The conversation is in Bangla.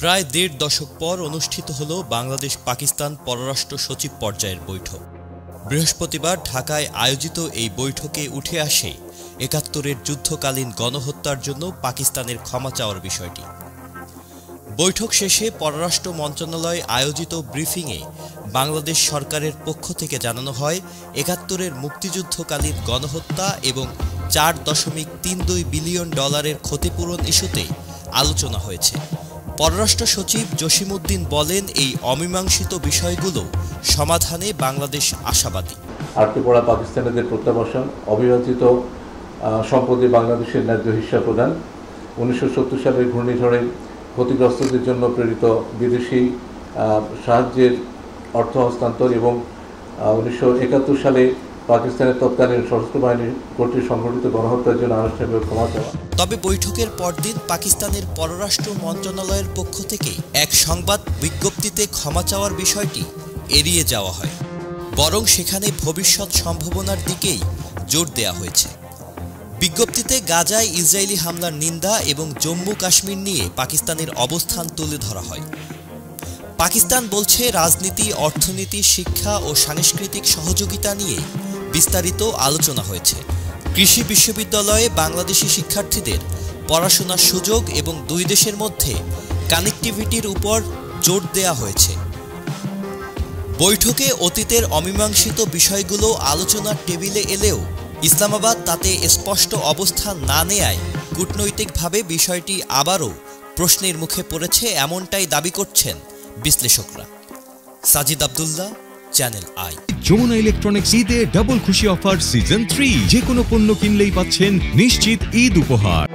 প্রায় দেড় দশক পর অনুষ্ঠিত হল বাংলাদেশ পাকিস্তান পররাষ্ট্র সচিব পর্যায়ের বৈঠক। বৃহস্পতিবার ঢাকায় আয়োজিত এই বৈঠকে উঠে আসে ৭১-এর যুদ্ধকালীন গণহত্যার জন্য পাকিস্তানের ক্ষমা চাওয়ার বিষয়টি। বৈঠক শেষে পররাষ্ট্র মন্ত্রণালয় আয়োজিত ব্রিফিংয়ে বাংলাদেশ সরকারের পক্ষ থেকে জানানো হয়, ৭১-এর মুক্তিযুদ্ধকালীন গণহত্যা এবং $৪.৩২ বিলিয়ন ক্ষতিপূরণ ইস্যুতে আলোচনা হয়েছে। পররাষ্ট্র সচিব জসিমউদ্দিন বলেন, এই অমীমাংসিত বিষয়গুলো সমাধানে বাংলাদেশ আশাবাদী। আটকে পড়া পাকিস্তানিদের প্রত্যাবাসন, অবিভাজিত সম্পদে বাংলাদেশের ন্যায্য হিস্যা প্রদান, 1970 সালের ঘূর্ণিঝড়ে ক্ষতিগ্রস্তদের জন্য প্রেরিত বিদেশি সাহায্যের অর্থ হস্তান্তর এবং 1971 সালে পাকিস্তানের তৎকালীন সশস্ত্র বাহিনী কর্তৃক সংঘটিত গণহত্যার জন্য আনুষ্ঠানিক ক্ষমা চাওয়া। তবে বৈঠকের পরদিন পাকিস্তানের পররাষ্ট্র মন্ত্রণালয়ের পক্ষ থেকে এক সংবাদ বিজ্ঞপ্তিতে ক্ষমা চাওয়ার বিষয়টি এড়িয়ে যাওয়া হয়, বরং সেখানে ভবিষ্যৎ সম্ভাবনার দিকেই জোর দেওয়া হয়েছে। বিজ্ঞপ্তিতে গাজায় ইসরায়েলি হামলার নিন্দা এবং জম্মু কাশ্মীর নিয়ে পাকিস্তানের অবস্থান তুলে ধরা হয়। পাকিস্তান বলছে, রাজনীতি, অর্থনীতি, শিক্ষা ও সাংস্কৃতিক সহযোগিতা নিয়ে বিস্তারিত আলোচনা হয়েছে। কৃষি বিশ্ববিদ্যালয়ে বাংলাদেশি শিক্ষার্থীদের পড়াশোনার সুযোগ এবং দুই দেশের মধ্যে কানেক্টিভিটির উপর জোর দেওয়া হয়েছে। বৈঠকে অতীতের অমীমাংসিত বিষয়গুলো আলোচনার টেবিলে এলেও ইসলামাবাদ তাতে স্পষ্ট অবস্থান না নেয়ায় কূটনৈতিকভাবে বিষয়টি আবারও প্রশ্নের মুখে পড়েছে, এমনটাই দাবি করছেন বিশ্লেষকরা। Sajid Abdullah, channel I. Jamuna electronics ঈদে ডাবল খুশি অফার সিজন 3, যে কোনো পণ্য কিনলেই পাচ্ছেন নিশ্চিত ঈদ উপহার।